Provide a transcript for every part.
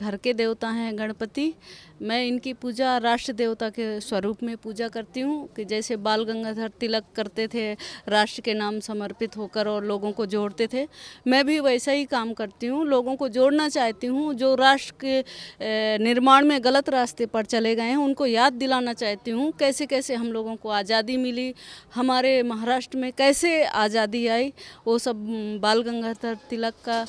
घर के देवता हैं गणपति। मैं इनकी पूजा राष्ट्र देवता के स्वरूप में पूजा करती हूँ कि जैसे बाल गंगाधर तिलक करते थे, राष्ट्र के नाम समर्पित होकर और लोगों को जोड़ते थे, मैं भी वैसा ही काम करती हूँ। लोगों को जोड़ना चाहती हूँ, जो राष्ट्र के निर्माण में गलत रास्ते पर चले गए हैं उनको याद दिलाना चाहती हूँ कैसे कैसे हम लोगों को आज़ादी मिली, हमारे महाराष्ट्र में कैसे आज़ादी आई। वो सब बाल गंगाधर तिलक का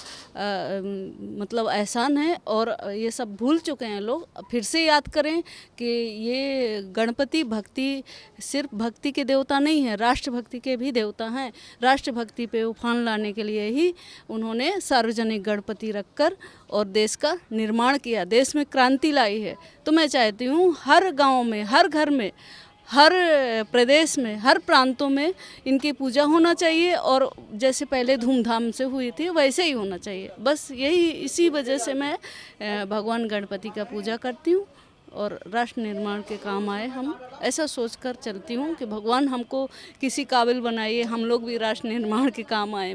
मतलब एहसान है और ये सब भूल चुके हैं लोग। फिर से याद करें कि ये गणपति भक्ति सिर्फ भक्ति के देवता नहीं है, राष्ट्रभक्ति के भी देवता हैं। राष्ट्रभक्ति पे उफान लाने के लिए ही उन्होंने सार्वजनिक गणपति रखकर और देश का निर्माण किया, देश में क्रांति लाई है। तो मैं चाहती हूँ हर गांव में, हर घर में, हर प्रदेश में, हर प्रांतों में इनकी पूजा होना चाहिए और जैसे पहले धूमधाम से हुई थी वैसे ही होना चाहिए। बस यही इसी वजह से मैं भगवान गणपति का पूजा करती हूँ और राष्ट्र निर्माण के काम आए हम, ऐसा सोचकर चलती हूँ कि भगवान हमको किसी काबिल बनाइए, हम लोग भी राष्ट्र निर्माण के काम आए।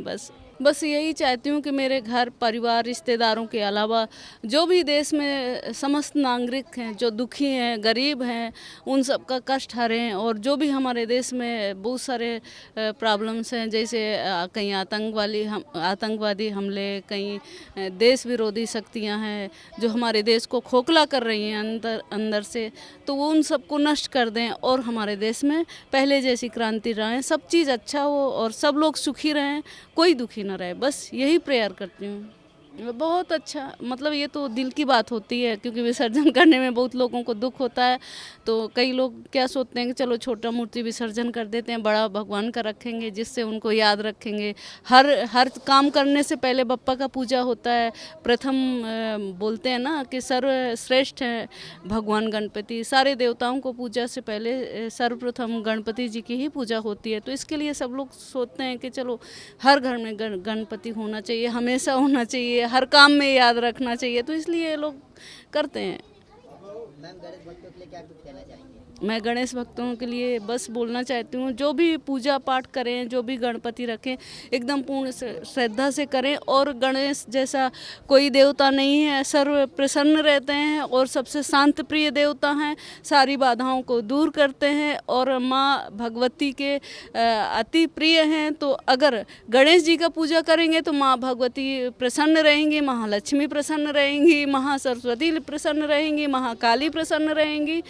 बस यही चाहती हूँ कि मेरे घर परिवार रिश्तेदारों के अलावा जो भी देश में समस्त नागरिक हैं, जो दुखी हैं, गरीब हैं, उन सब का कष्ट हरें। और जो भी हमारे देश में बहुत सारे प्रॉब्लम्स हैं, जैसे कहीं आतंकवादी हमले, कहीं देश विरोधी शक्तियाँ हैं जो हमारे देश को खोखला कर रही हैं अंदर से, तो वो उन सबको नष्ट कर दें और हमारे देश में पहले जैसी क्रांति रहें, सब चीज़ अच्छा हो और सब लोग सुखी रहें, कोई दुखी न रहे। बस यही प्रेयर करती हूँ। बहुत अच्छा, मतलब ये तो दिल की बात होती है क्योंकि विसर्जन करने में बहुत लोगों को दुख होता है। तो कई लोग क्या सोचते हैं कि चलो छोटा मूर्ति विसर्जन कर देते हैं, बड़ा भगवान का रखेंगे जिससे उनको याद रखेंगे। हर काम करने से पहले बप्पा का पूजा होता है। प्रथम बोलते हैं ना कि सर्वश्रेष्ठ है भगवान गणपति, सारे देवताओं को पूजा से पहले सर्वप्रथम गणपति जी की ही पूजा होती है। तो इसके लिए सब लोग सोचते हैं कि चलो हर घर में गणपति होना चाहिए, हमेशा होना चाहिए, हर काम में याद रखना चाहिए, तो इसलिए लोग करते हैं। मैं गणेश भक्तों के लिए बस बोलना चाहती हूँ, जो भी पूजा पाठ करें, जो भी गणपति रखें, एकदम पूर्ण श्रद्धा से करें। और गणेश जैसा कोई देवता नहीं है, सर्व प्रसन्न रहते हैं और सबसे शांत प्रिय देवता हैं, सारी बाधाओं को दूर करते हैं और माँ भगवती के अति प्रिय हैं। तो अगर गणेश जी का पूजा करेंगे तो माँ भगवती प्रसन्न रहेंगी, महालक्ष्मी प्रसन्न रहेंगी, महासरस्वती प्रसन्न रहेंगी, महाकाली प्रसन्न रहेंगी,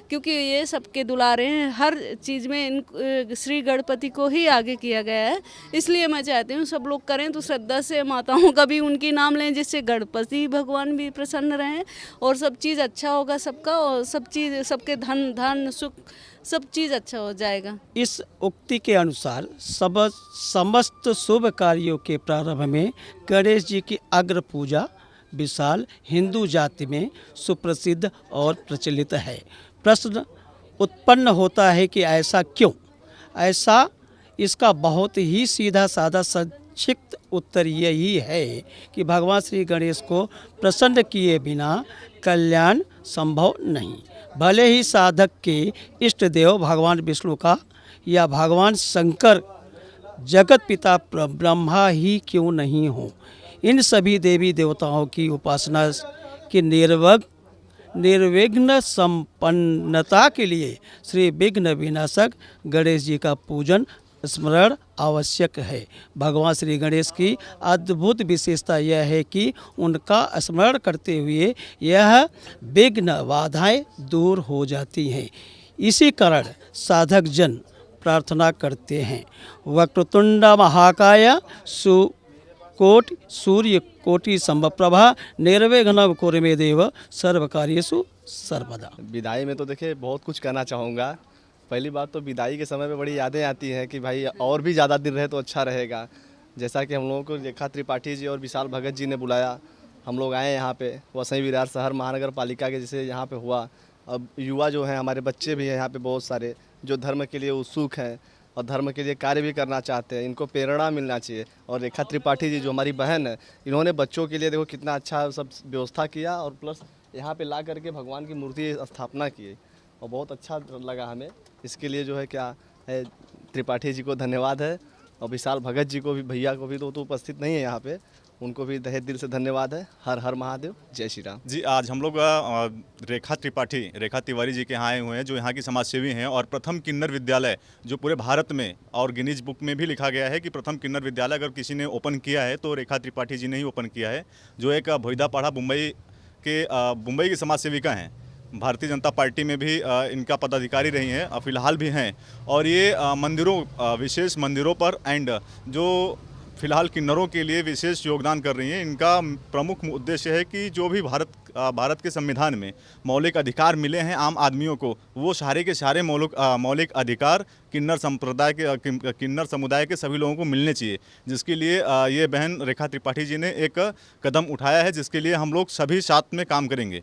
क्योंकि ये सबके दुलारे हैं। हर चीज़ में इन श्री गणपति को ही आगे किया गया है। इसलिए मैं चाहती हूँ सब लोग करें तो श्रद्धा से, माताओं का भी उनकी नाम लें जिससे गणपति भगवान भी प्रसन्न रहें और सब चीज़ अच्छा होगा सबका, और सब चीज़, सबके धन सुख सब चीज़ अच्छा हो जाएगा। इस उक्ति के अनुसार समस्त शुभ कार्यों के प्रारंभ में गणेश जी की अग्र पूजा विशाल हिंदू जाति में सुप्रसिद्ध और प्रचलित है। प्रश्न उत्पन्न होता है कि ऐसा क्यों? ऐसा इसका बहुत ही सीधा साधा संक्षिप्त उत्तर यही है कि भगवान श्री गणेश को प्रसन्न किए बिना कल्याण संभव नहीं। भले ही साधक के इष्ट देव भगवान विष्णु का या भगवान शंकर जगत पिता ब्रह्मा ही क्यों नहीं हो, इन सभी देवी देवताओं की उपासना की निर्विघ्न संपन्नता के लिए श्री विघ्न विनाशक गणेश जी का पूजन स्मरण आवश्यक है। भगवान श्री गणेश की अद्भुत विशेषता यह है कि उनका स्मरण करते हुए यह विघ्न बाधाएं दूर हो जाती हैं। इसी कारण साधक जन प्रार्थना करते हैं, वक्रतुंड महाकाय सूर्य कोटि समप्रभा निर्विघ्नं कुरु मे देव सर्व कार्येषु सर्वदा। विदाई में तो देखिए बहुत कुछ कहना चाहूँगा। पहली बात तो विदाई के समय पे बड़ी यादें आती हैं कि भाई और भी ज़्यादा दिन रहे तो अच्छा रहेगा। जैसा कि हम लोगों को रेखा त्रिपाठी जी और विशाल भगत जी ने बुलाया, हम लोग आए यहाँ पे वसई विरार शहर महानगर पालिका के जैसे यहाँ पे हुआ। अब युवा जो हैं, हमारे बच्चे भी हैं यहाँ पे बहुत सारे, जो धर्म के लिए उत्सुक हैं और धर्म के लिए कार्य भी करना चाहते हैं, इनको प्रेरणा मिलना चाहिए। और रेखा त्रिपाठी जी जो हमारी बहन है, इन्होंने बच्चों के लिए देखो कितना अच्छा सब व्यवस्था किया और प्लस यहाँ पे ला करके भगवान की मूर्ति स्थापना की और बहुत अच्छा लगा हमें। इसके लिए जो है क्या है, त्रिपाठी जी को धन्यवाद है और विशाल भगत जी को भी, भैया को भी, तो उपस्थित नहीं है यहाँ पे, उनको भी तहे दिल से धन्यवाद है। हर हर महादेव, जय श्री राम। जी, आज हम लोग रेखा तिवारी जी के यहाँ आए हुए हैं, जो यहाँ की समाज सेवी हैं और प्रथम किन्नर विद्यालय जो पूरे भारत में और गिनीज बुक में भी लिखा गया है कि प्रथम किन्नर विद्यालय अगर किसी ने ओपन किया है तो रेखा त्रिपाठी जी ने ही ओपन किया है, जो एक भोईदापाड़ा मुंबई की समाज सेविका हैं। भारतीय जनता पार्टी में भी इनका पदाधिकारी रही हैं, फिलहाल भी हैं। और ये विशेष मंदिरों पर एंड जो फिलहाल किन्नरों के लिए विशेष योगदान कर रही हैं। इनका प्रमुख उद्देश्य है कि जो भी भारत के संविधान में मौलिक अधिकार मिले हैं आम आदमियों को, वो सारे के सारे मौलिक अधिकार किन्नर समुदाय के सभी लोगों को मिलने चाहिए, जिसके लिए ये बहन रेखा त्रिपाठी जी ने एक कदम उठाया है, जिसके लिए हम लोग सभी साथ में काम करेंगे।